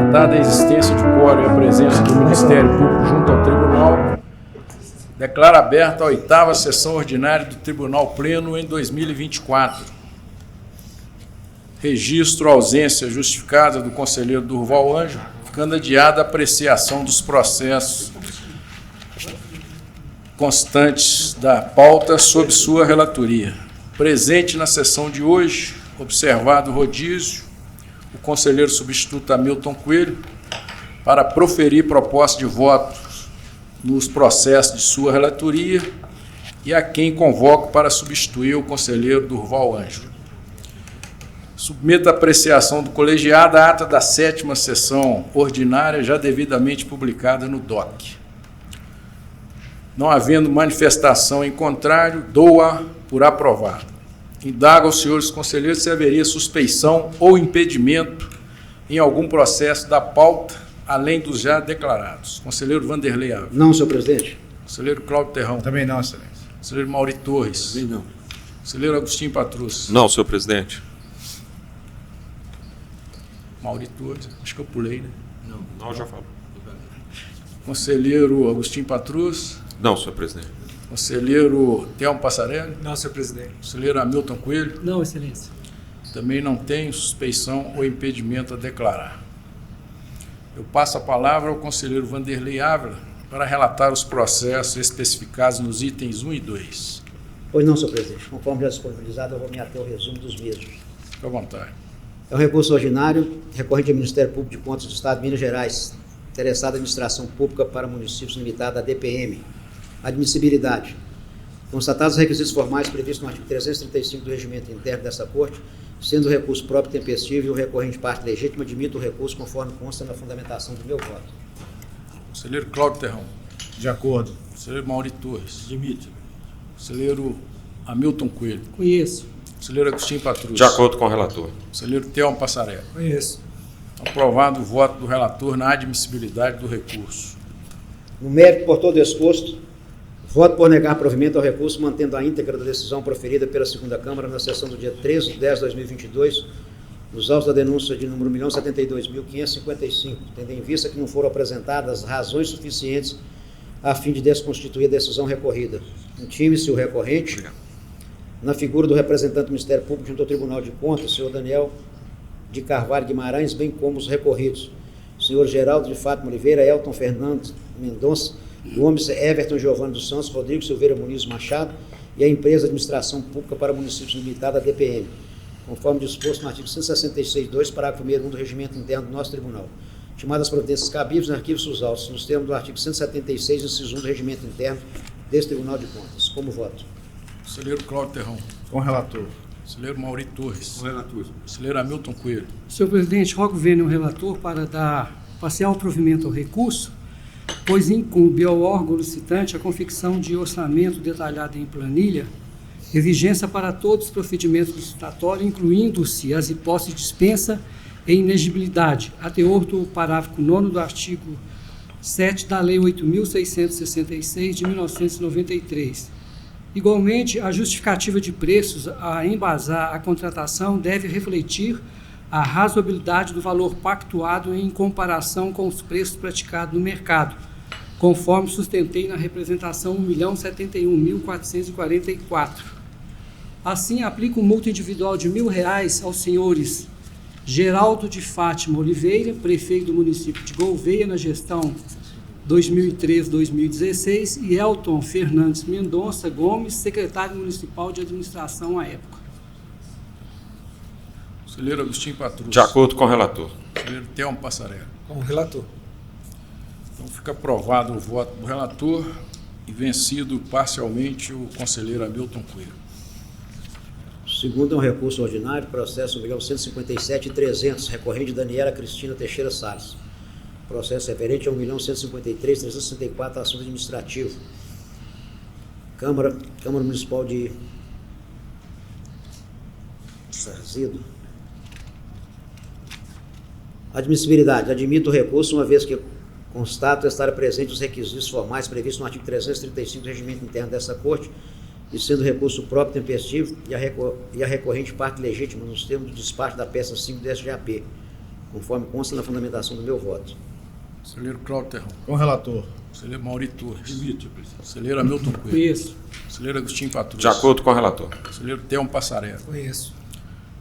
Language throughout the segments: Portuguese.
Constatada a existência de quórum e a presença do Ministério Público junto ao Tribunal, declaro aberta a 8ª sessão ordinária do Tribunal Pleno em 2024. Registro a ausência justificada do conselheiro Durval Ângelo, ficando adiada a apreciação dos processos constantes da pauta sob sua relatoria. Presente na sessão de hoje, observado o rodízio, o conselheiro substituto Hamilton Coelho, para proferir proposta de voto nos processos de sua relatoria e a quem convoco para substituir o conselheiro Durval Ângelo. Submeto a apreciação do colegiado a ata da 7ª sessão ordinária, já devidamente publicada no DOC. Não havendo manifestação em contrário, dou-a por aprovada. Indago aos senhores conselheiros se haveria suspeição ou impedimento em algum processo da pauta, além dos já declarados. Conselheiro Vanderlei Ávila. Não, senhor presidente. Conselheiro Cláudio Terrão. Também não, excelência. Conselheiro Mauri Torres. Também não. Conselheiro Agostinho Patrus. Não, senhor presidente. Mauri Torres, acho que eu pulei, né? Não, já falo. Conselheiro Agostinho Patrus. Não, senhor presidente. Conselheiro Thelmo Passarelli. Não, senhor presidente. Conselheiro Hamilton Coelho. Não, excelência. Também não tenho suspeição ou impedimento a declarar. Eu passo a palavra ao conselheiro Vanderlei Ávila para relatar os processos especificados nos itens 1 e 2. Pois não, senhor presidente. Conforme já disponibilizado, eu vou me ater ao resumo dos mesmos. Fique à vontade. É um recurso ordinário recorrente ao Ministério Público de Contas do Estado de Minas Gerais, interessado à administração pública para municípios limitada à DPM. Admissibilidade. Constatados os requisitos formais previstos no artigo 335 do Regimento Interno dessa Corte, sendo o recurso próprio tempestivo e o recorrente parte legítima, admito o recurso conforme consta na fundamentação do meu voto. Conselheiro Cláudio Terrão. De acordo. Conselheiro Mauri Torres. Admito. Conselheiro Hamilton Coelho. Conheço. Conselheiro Agostinho Patrus. De acordo com o relator. Conselheiro Thelmo Passarelli. Conheço. Aprovado o voto do relator na admissibilidade do recurso. No mérito por todo exposto, voto por negar provimento ao recurso, mantendo a íntegra da decisão proferida pela segunda Câmara na sessão do dia 13 de 10 de 2022, nos autos da denúncia de número 1.072.555, tendo em vista que não foram apresentadas razões suficientes a fim de desconstituir a decisão recorrida. Intime-se o recorrente, na figura do representante do Ministério Público junto ao Tribunal de Contas, senhor Daniel de Carvalho Guimarães, bem como os recorridos, senhor Geraldo de Fátima Oliveira, Elton Fernando Mendonça, Gomes, Everton Giovanni dos Santos, Rodrigo Silveira Muniz Machado e a empresa de administração pública para municípios limitada, a DPM, conforme disposto no artigo 166.2, parágrafo 1º do Regimento Interno do nosso Tribunal. Chamadas providências cabíveis, arquivos os autos, nos termos do artigo 176, inciso 1 do Regimento Interno deste Tribunal de Contas. Como voto? Conselheiro Cláudio Terrão. Com relator. Conselheiro Mauri Torres. Com relator. Conselheiro Hamilton Coelho. Senhor presidente, rogo vênia ao relator para dar parcial provimento ao recurso, pois incumbe ao órgão licitante a confecção de orçamento detalhado em planilha, exigência para todos os procedimentos licitatórios, incluindo-se as hipóteses de dispensa e inegibilidade, a teor do parágrafo 9º do artigo 7 da Lei 8.666 de 1993. Igualmente, a justificativa de preços a embasar a contratação deve refletir a razoabilidade do valor pactuado em comparação com os preços praticados no mercado, conforme sustentei na representação 1.071.444. Assim, aplico multa individual de R$1.000 aos senhores Geraldo de Fátima Oliveira, prefeito do município de Gouvêia, na gestão 2013-2016, e Elton Fernandes Mendonça Gomes, secretário municipal de administração à época. Conselheiro Agostinho Patrus. De acordo com o relator. Conselheiro Thelmo Passarelli. Com relator. Então fica aprovado o voto do relator e vencido parcialmente o conselheiro Hamilton Coelho. Segundo é um recurso ordinário, processo 1.157.300, recorrente Daniela Cristina Teixeira Salles. Processo referente a 1.153.364, assunto administrativo. Câmara Municipal de Sarzedo. Admissibilidade. Admito o recurso, uma vez que constato estar presente os requisitos formais previstos no artigo 335 do Regimento Interno dessa Corte, e sendo recurso próprio tempestivo e a recorrente parte legítima nos termos do despacho da peça 5 do SGAP, conforme consta na fundamentação do meu voto. Conselheiro Cláudio Terrão. Com o relator. Conselheiro Mauri Torres. Conselheiro Hamilton Coelho. Conheço. Conselheiro Agostinho Patrus. De acordo com o relator. Conselheiro Telmo Passarello. Conheço.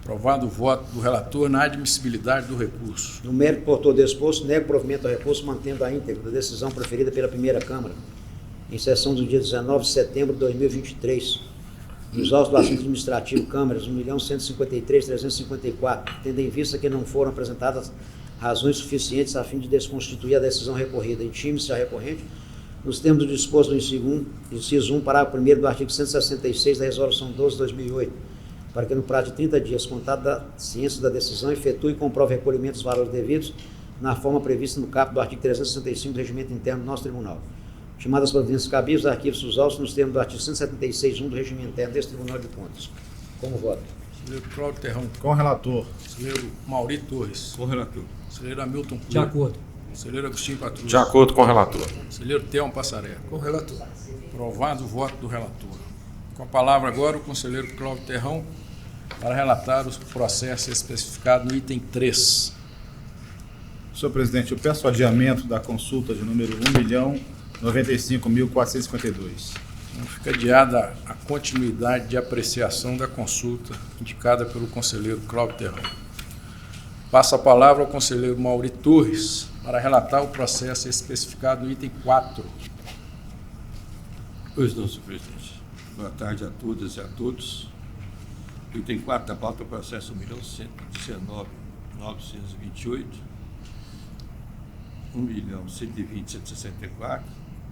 Aprovado o voto do relator na admissibilidade do recurso. No mérito por todo exposto, nego provimento ao recurso, mantendo a íntegra da decisão proferida pela primeira Câmara, em sessão do dia 19 de setembro de 2023, nos autos do assunto administrativo, câmaras 1.153.354, tendo em vista que não foram apresentadas razões suficientes a fim de desconstituir a decisão recorrida. Intime-se a recorrente, nos termos do disposto no inciso 1, parágrafo 1º do artigo 166 da Resolução 12/2008, para que no prazo de 30 dias, contado da ciência da decisão, efetue e comprove o recolhimento dos valores devidos na forma prevista no caput do artigo 365 do Regimento Interno do nosso Tribunal. Chamadas providências cabíveis, arquivos dos autos nos termos do artigo 176.1 do Regimento Interno deste Tribunal de Contas. Como voto? Conselheiro Cláudio Terrão. Com o relator. Conselheiro Mauri Torres. Com o relator. Conselheiro Hamilton Coelho. De acordo. Conselheiro Agostinho Patrus. De acordo com o relator. Conselheiro Telmo Passarello. Com o relator. Aprovado o voto do relator. Com a palavra agora o conselheiro Cláudio Terrão para relatar o processo especificado no item 3. Senhor presidente, eu peço adiamento da consulta de número 1.095.452. Então, fica adiada a continuidade de apreciação da consulta indicada pelo conselheiro Cláudio Terrão. Passo a palavra ao conselheiro Mauri Torres para relatar o processo especificado no item 4. Pois não, senhor presidente. Boa tarde a todas e a todos. O item 4 da pauta é o processo 1.119.928, 1.120.164,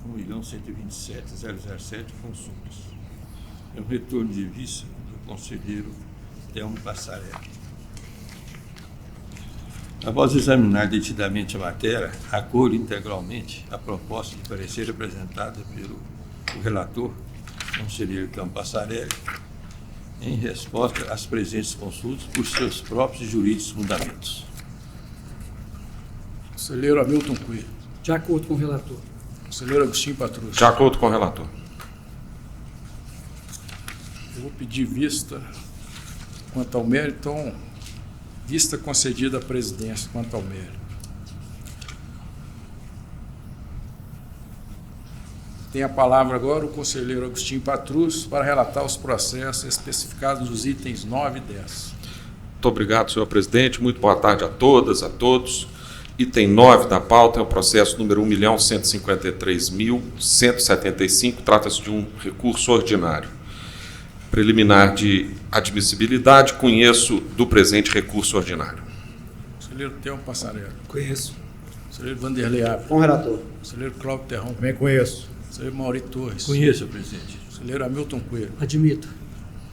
1.127.007 consultas. É um retorno de vista do conselheiro Telmo Passarello. Após examinar detidamente a matéria, acolho integralmente a proposta de parecer apresentada pelo relator, conselheiro Telmo Passarello, em resposta às presentes consultas por seus próprios jurídicos fundamentos. Conselheiro Hamilton Coelho. De acordo com o relator. Conselheiro Agostinho Patrus. De acordo com o relator. Eu vou pedir vista quanto ao mérito, então, vista concedida à presidência quanto ao mérito. Tem a palavra agora o conselheiro Agostinho Patrus para relatar os processos especificados nos itens 9 e 10. Muito obrigado, senhor presidente. Muito boa tarde a todas, a todos. Item 9 da pauta é o processo número 1.153.175. Trata-se de um recurso ordinário. Preliminar de admissibilidade, conheço do presente recurso ordinário. Conselheiro Telmo Passarello. Conheço. Conselheiro Vanderlei Ávila. Com o relator. Conselheiro Cláudio Terrão. Também conheço. Conselheiro Mauri Torres. Conheço, senhor presidente. Conselheiro Hamilton Coelho. Admito.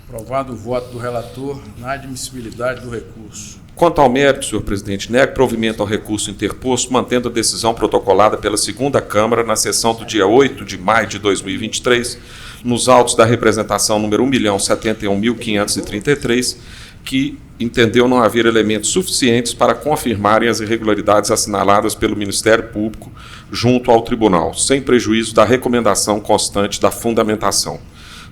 Aprovado o voto do relator na admissibilidade do recurso. Quanto ao mérito, senhor presidente, nego provimento ao recurso interposto, mantendo a decisão protocolada pela segunda Câmara na sessão do dia 8 de maio de 2023, nos autos da representação número 1.071.533, que entendeu não haver elementos suficientes para confirmarem as irregularidades assinaladas pelo Ministério Público junto ao Tribunal, sem prejuízo da recomendação constante da fundamentação.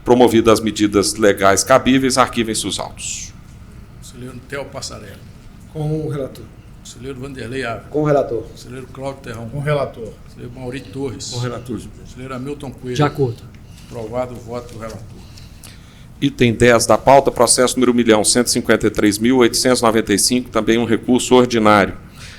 Promovidas as medidas legais cabíveis, arquivem-se os autos. Conselheiro Telmo Passarello. Com o relator. Conselheiro Vanderlei Ávila. Com o relator. Conselheiro Cláudio Terrão. Com o relator. Conselheiro Mauri Torres. Com o relator, senhor presidente. Conselheiro Hamilton Coelho. De acordo. Aprovado o voto do relator. Item 10 da pauta, processo número 1.153.895, também um recurso ordinário.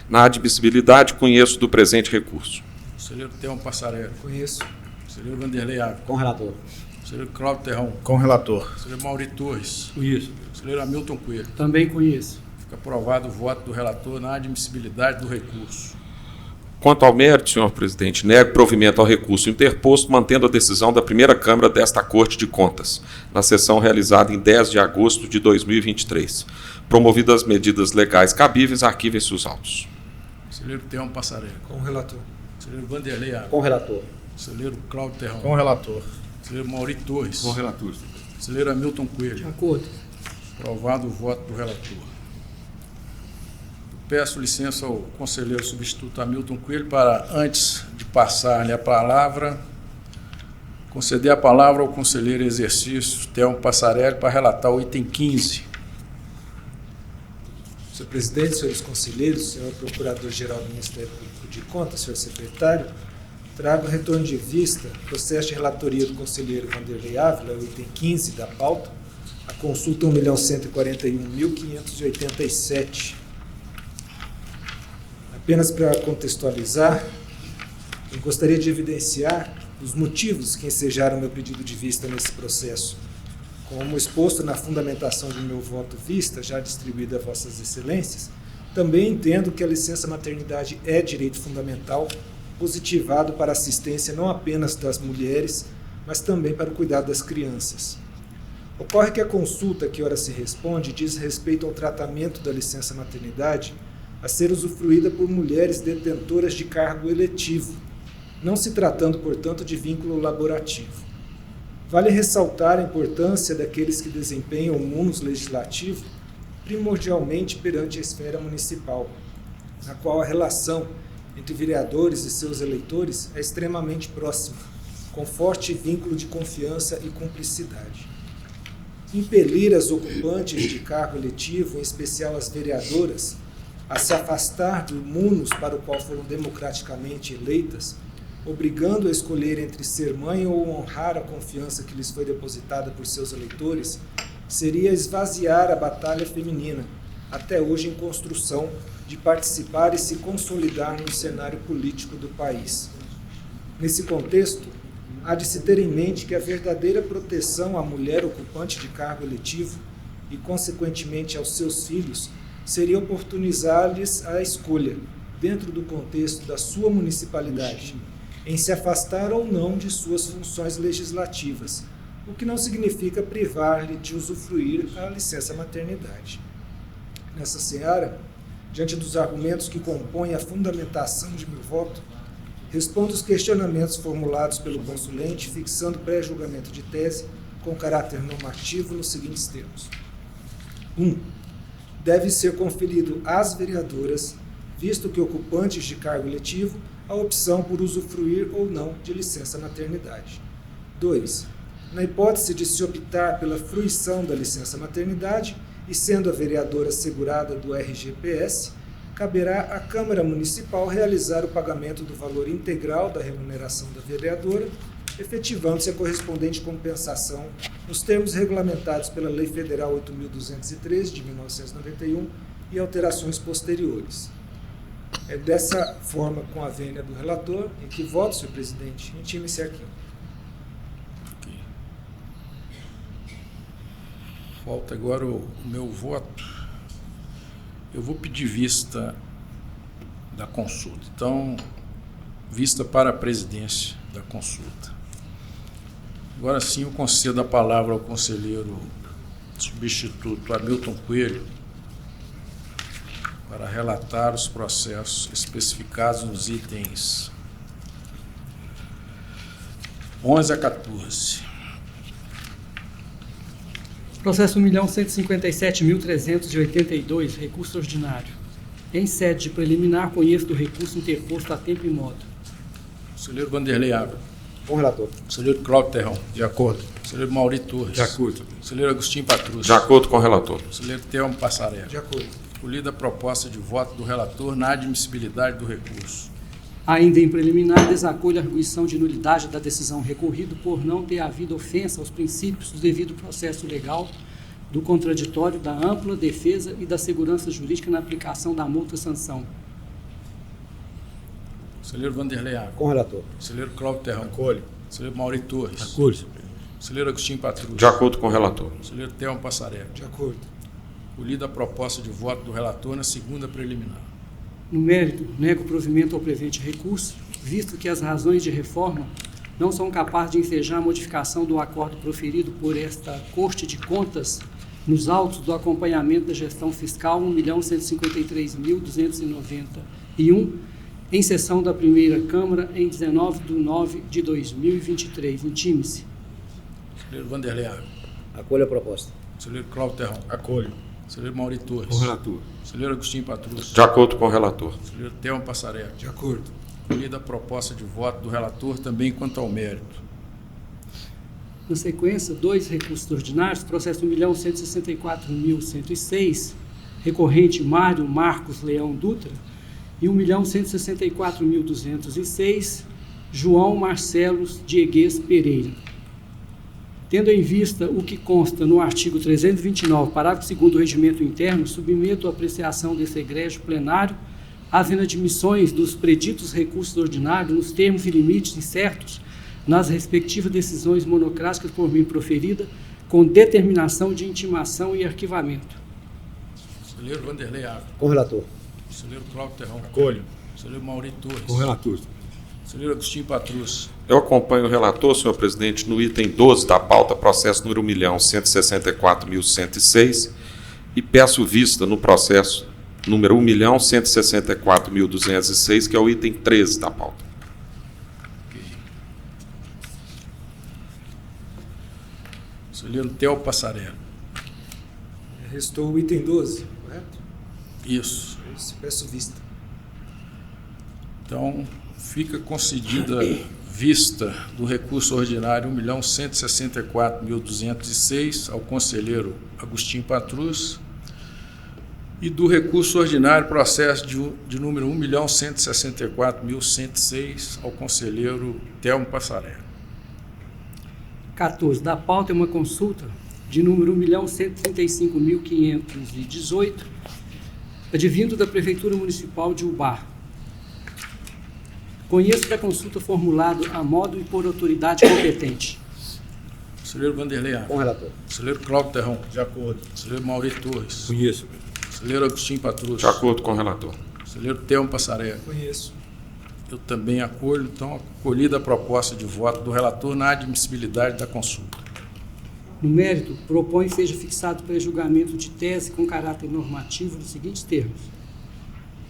Na admissibilidade, conheço do presente recurso. Conselheiro Telmo Passarello. Conheço. Conselheiro Vanderlei Ávila. Com o relator. Conselheiro Cláudio Terrão. Com o relator. Conselheiro Mauri Torres. Conheço. Conselheiro Hamilton Coelho. Também conheço. Fica aprovado o voto do relator na admissibilidade do recurso. Quanto ao mérito, senhor presidente, nego provimento ao recurso interposto, mantendo a decisão da primeira Câmara desta Corte de Contas, na sessão realizada em 10 de agosto de 2023. Promovidas as medidas legais cabíveis, arquivem-se os autos. Conselheiro Telmo Passarello. Com o relator. Conselheiro Vanderlei Ávila. Com o relator. Conselheiro Cláudio Terrão. Com o relator. Conselheiro Mauri Torres. Com o relator, senhor presidente. Conselheiro Hamilton De Coelho. acordo. Aprovado o voto do relator. Peço licença ao conselheiro substituto Hamilton Coelho para, antes de passar-lhe a palavra, conceder a palavra ao conselheiro em exercício Telmo Passarello para relatar o item 15. Senhor presidente, senhores conselheiros, senhor procurador-geral do Ministério Público de Contas, senhor secretário, trago retorno de vista processo de relatoria do conselheiro Vanderlei Ávila, o item 15 da pauta, a consulta 1.141.587. Apenas para contextualizar, eu gostaria de evidenciar os motivos que ensejaram meu pedido de vista nesse processo. Como exposto na fundamentação do meu voto vista, já distribuída a vossas excelências, também entendo que a licença maternidade é direito fundamental, positivado para a assistência não apenas das mulheres, mas também para o cuidado das crianças. Ocorre que a consulta que ora se responde diz respeito ao tratamento da licença maternidade a ser usufruída por mulheres detentoras de cargo eletivo, não se tratando, portanto, de vínculo laborativo. Vale ressaltar a importância daqueles que desempenham o munus legislativo, primordialmente perante a esfera municipal, na qual a relação entre vereadores e seus eleitores é extremamente próxima, com forte vínculo de confiança e cumplicidade. Impelir as ocupantes de cargo eletivo, em especial as vereadoras, a se afastar do munus para o qual foram democraticamente eleitas, obrigando a escolher entre ser mãe ou honrar a confiança que lhes foi depositada por seus eleitores, seria esvaziar a batalha feminina, até hoje em construção, de participar e se consolidar no cenário político do país. Nesse contexto, há de se ter em mente que a verdadeira proteção à mulher ocupante de cargo eletivo e, consequentemente, aos seus filhos, seria oportunizar-lhes a escolha, dentro do contexto da sua municipalidade, em se afastar ou não de suas funções legislativas, o que não significa privar-lhe de usufruir a licença maternidade. Nessa seara, diante dos argumentos que compõem a fundamentação de meu voto, respondo os questionamentos formulados pelo consulente, fixando pré-julgamento de tese com caráter normativo nos seguintes termos. 1. Deve ser conferido às vereadoras, visto que ocupantes de cargo eletivo, a opção por usufruir ou não de licença maternidade. 2. Na hipótese de se optar pela fruição da licença maternidade e sendo a vereadora assegurada do RGPS, caberá à Câmara Municipal realizar o pagamento do valor integral da remuneração da vereadora, efetivando-se a correspondente compensação nos termos regulamentados pela Lei Federal 8.203, de 1991, e alterações posteriores. É dessa forma, com a vênia do relator, em que voto, senhor presidente, intime esse arquivo. Okay. Falta agora o meu voto. Eu vou pedir vista da consulta. Então, vista para a presidência da consulta. Agora sim, eu concedo a palavra ao conselheiro substituto Hamilton Coelho para relatar os processos especificados nos itens 11 a 14. Processo 1.157.382, recurso ordinário. Em sede de preliminar, conheço do recurso interposto a tempo e modo. Conselheiro Vanderlei Ávila. Com o relator. Conselheiro Cláudio Terrão. De acordo. Conselheiro Mauri Torres. De acordo. Conselheiro Agostinho Patrus. De acordo com o relator. Conselheiro Thelmo Passarelli. De acordo. Acolhida a proposta de voto do relator na admissibilidade do recurso. Ainda em preliminar, desacolho a arguição de nulidade da decisão recorrida por não ter havido ofensa aos princípios do devido processo legal, do contraditório, da ampla defesa e da segurança jurídica na aplicação da multa-sanção. Conselheiro Vanderlei Ávila. Com o relator. Conselheiro Cláudio Terrão. Acolho. Conselheiro Mauri Torres. Acordo. Conselheiro Agostinho Patrus. De acordo com o relator. Conselheiro Thelmo Passarelli. De acordo. Acolhida a proposta de voto do relator na segunda preliminar. No mérito, nego provimento ao presente recurso, visto que as razões de reforma não são capazes de ensejar a modificação do acordo proferido por esta Corte de Contas nos autos do acompanhamento da gestão fiscal 1.153.291, em sessão da primeira Câmara em 19/9/2023. Intime-se. Conselheiro Vanderlei Ávila. Acolho a proposta. Conselheiro Cláudio Terrão. Acolho. Conselheiro Mauri Torres. Com o relator. Conselheiro Agostinho Patrus. De acordo com o relator. Conselheiro Thelmo Passarelli. De acordo. Acolhida a proposta de voto do relator também quanto ao mérito. Na sequência, 2 recursos ordinários, processo 1.164.106, recorrente Mário Marcos Leão Dutra, e 1.164.206, João Marcelos Diegues Pereira. Tendo em vista o que consta no artigo 329, parágrafo 2º do Regimento Interno, submeto à apreciação desse egrégio plenário as inadmissões dos preditos recursos ordinários nos termos e limites incertos nas respectivas decisões monocráticas por mim proferida, com determinação de intimação e arquivamento. Conselheiro Vanderlei Ávila. Com o relator. Conselheiro Cláudio Terrão. Acolho. Conselheiro Mauri Torres. Com o relator. Conselheiro Agostinho Patrus. Eu acompanho o relator, senhor presidente, no item 12 da pauta, processo número 1.164.106, e peço vista no processo número 1.164.206, que é o item 13 da pauta. Conselheiro Theo Passarello. Restou o item 12, correto? Isso. Peço vista. Então, fica concedida vista do recurso ordinário 1.164.206 ao conselheiro Agostinho Patrus e do recurso ordinário processo de número 1.164.106 ao conselheiro Telmo Passarello. 14. Da pauta é uma consulta de número 1.135.518, advindo da Prefeitura Municipal de Ubá. Conheço da consulta formulado a modo e por autoridade competente. Conselheiro Vanderlei Ávila. Com o relator. Conselheiro Cláudio Terrão. De acordo. Conselheiro Mauri Torres. Conheço. Conselheiro Agostinho Patrus. De acordo com o relator. Conselheiro Telmo Passarello. Conheço. Eu também acolho, então, acolhida a proposta de voto do relator na admissibilidade da consulta. No mérito, propõe seja fixado pré-julgamento de tese com caráter normativo nos seguintes termos.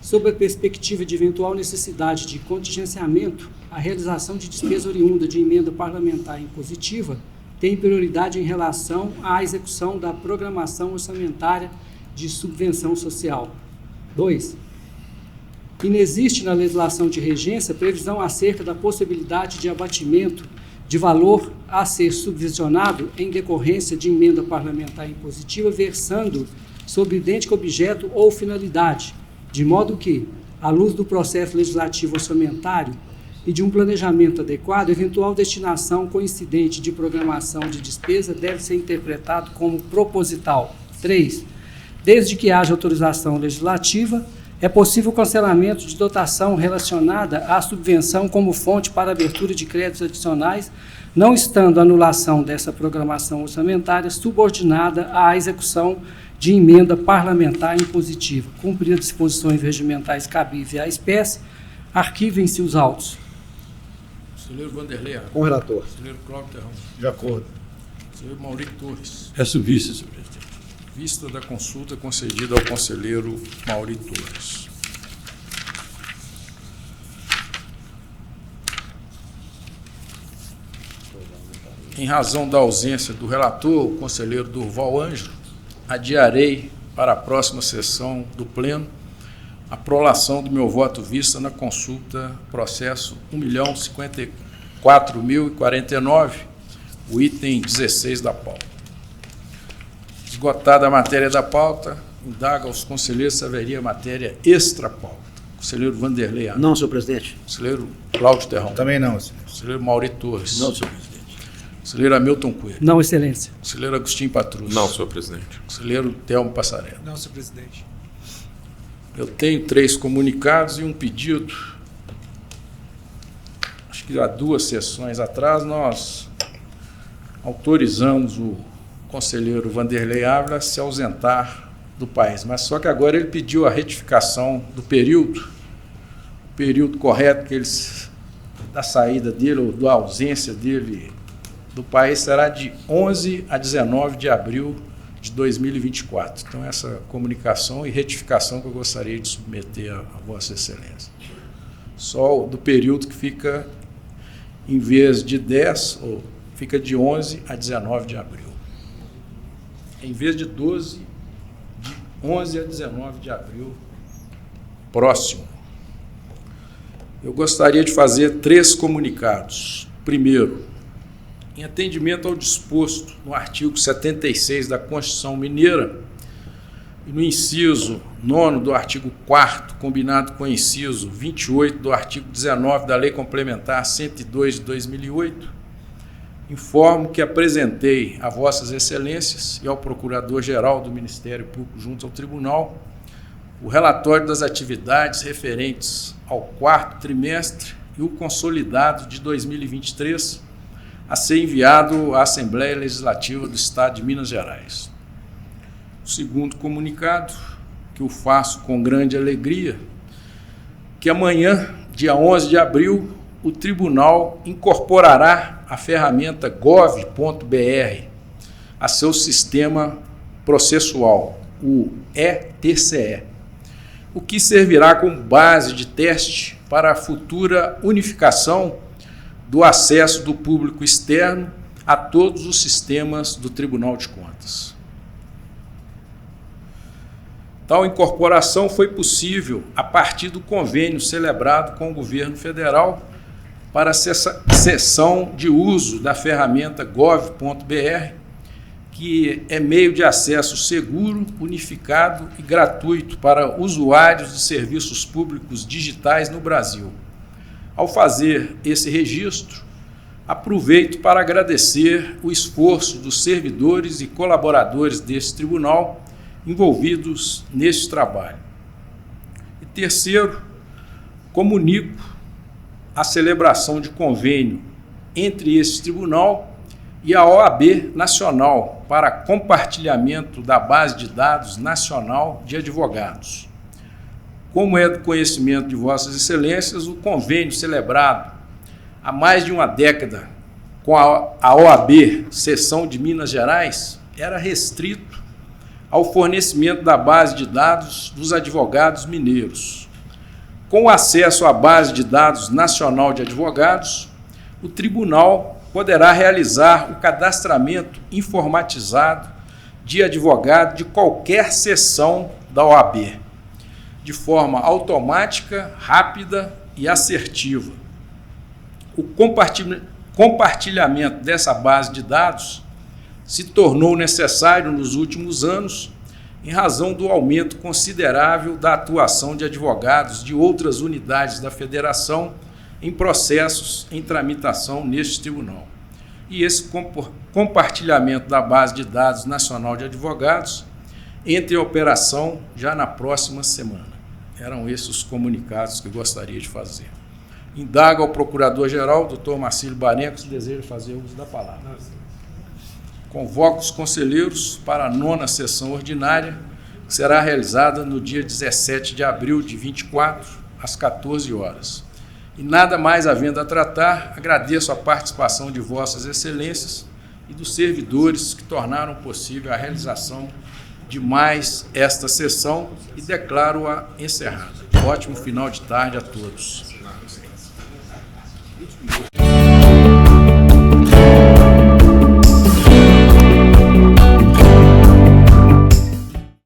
Sob a perspectiva de eventual necessidade de contingenciamento, a realização de despesa oriunda de emenda parlamentar impositiva tem prioridade em relação à execução da programação orçamentária de subvenção social. 2. Inexiste na legislação de regência previsão acerca da possibilidade de abatimento de valor a ser subvencionado em decorrência de emenda parlamentar impositiva versando sobre idêntico objeto ou finalidade, de modo que, à luz do processo legislativo orçamentário e de um planejamento adequado, eventual destinação coincidente de programação de despesa deve ser interpretado como proposital. 3. Desde que haja autorização legislativa, é possível o cancelamento de dotação relacionada à subvenção como fonte para abertura de créditos adicionais, não estando a anulação dessa programação orçamentária subordinada à execução de emenda parlamentar impositiva. Cumpridas as disposições regimentais cabíveis à espécie, arquivem-se os autos. Conselheiro Vanderlei Ávila. Com o relator. Conselheiro Cláudio Terrão. De acordo. Conselheiro Mauri Torres. Peço vista, senhor presidente. Vista da consulta concedida ao conselheiro Mauri Torres. Em razão da ausência do relator, o conselheiro Durval Ângelo, adiarei para a próxima sessão do Pleno a prolação do meu voto vista na consulta processo 1.054.049, o item 16 da pauta. Esgotada a matéria da pauta, indaga aos conselheiros se haveria matéria extra-pauta. Conselheiro Vanderlei Ávila. Não, senhor presidente. Conselheiro Cláudio Terrão. Também não, senhor. Conselheiro Mauri Torres. Não, senhor presidente. Conselheiro Hamilton Coelho. Não, excelência. Conselheiro Agostinho Patrus. Não, senhor presidente. Conselheiro Telmo Passarello. Não, senhor presidente. Eu tenho 3 comunicados e um pedido. Acho que há 2 sessões atrás nós autorizamos o conselheiro Vanderlei Ávila a se ausentar do país, mas só que agora ele pediu a retificação do período, o período correto que da saída dele ou da ausência dele do país será de 11 a 19 de abril de 2024. Então, essa comunicação e retificação que eu gostaria de submeter a Vossa Excelência. Só do período que fica, em vez de 10, ou fica de 11 a 19 de abril. Em vez de 12, de 11 a 19 de abril próximo. Eu gostaria de fazer 3 comunicados. Primeiro, em atendimento ao disposto no artigo 76 da Constituição Mineira e no inciso 9º do artigo 4º, combinado com o inciso 28 do artigo 19 da Lei Complementar 102 de 2008, informo que apresentei a Vossas Excelências e ao Procurador-Geral do Ministério Público junto ao Tribunal o relatório das atividades referentes ao 4º trimestre e o consolidado de 2023 a ser enviado à Assembleia Legislativa do Estado de Minas Gerais. O segundo comunicado, que eu faço com grande alegria, que amanhã, dia 11 de abril, o Tribunal incorporará a ferramenta gov.br a seu sistema processual, o ETCE, o que servirá como base de teste para a futura unificação do acesso do público externo a todos os sistemas do Tribunal de Contas. Tal incorporação foi possível a partir do convênio celebrado com o governo federal para a cessão de uso da ferramenta gov.br, que é meio de acesso seguro, unificado e gratuito para usuários de serviços públicos digitais no Brasil. Ao fazer esse registro, aproveito para agradecer o esforço dos servidores e colaboradores desse tribunal envolvidos neste trabalho. E terceiro, comunico a celebração de convênio entre esse tribunal e a OAB Nacional para compartilhamento da base de dados nacional de advogados. Como é do conhecimento de Vossas Excelências, o convênio celebrado há mais de uma década com a OAB Seção de Minas Gerais era restrito ao fornecimento da base de dados dos advogados mineiros. Com o acesso à base de dados nacional de advogados, o tribunal poderá realizar o cadastramento informatizado de advogado de qualquer seção da OAB, de forma automática, rápida e assertiva. O compartilhamento dessa base de dados se tornou necessário nos últimos anos em razão do aumento considerável da atuação de advogados de outras unidades da Federação em processos em tramitação neste tribunal. E esse compartilhamento da base de dados nacional de advogados entra em operação já na próxima semana. Eram esses os comunicados que eu gostaria de fazer. Indago ao Procurador-Geral, Dr. Marcílio Barenco, se deseja fazer uso da palavra. Convoco os conselheiros para a 9ª sessão ordinária, que será realizada no dia 17 de abril de 24, às 14 horas. E nada mais havendo a tratar, agradeço a participação de Vossas Excelências e dos servidores que tornaram possível a realização de mais esta sessão e declaro-a encerrada. Ótimo final de tarde a todos.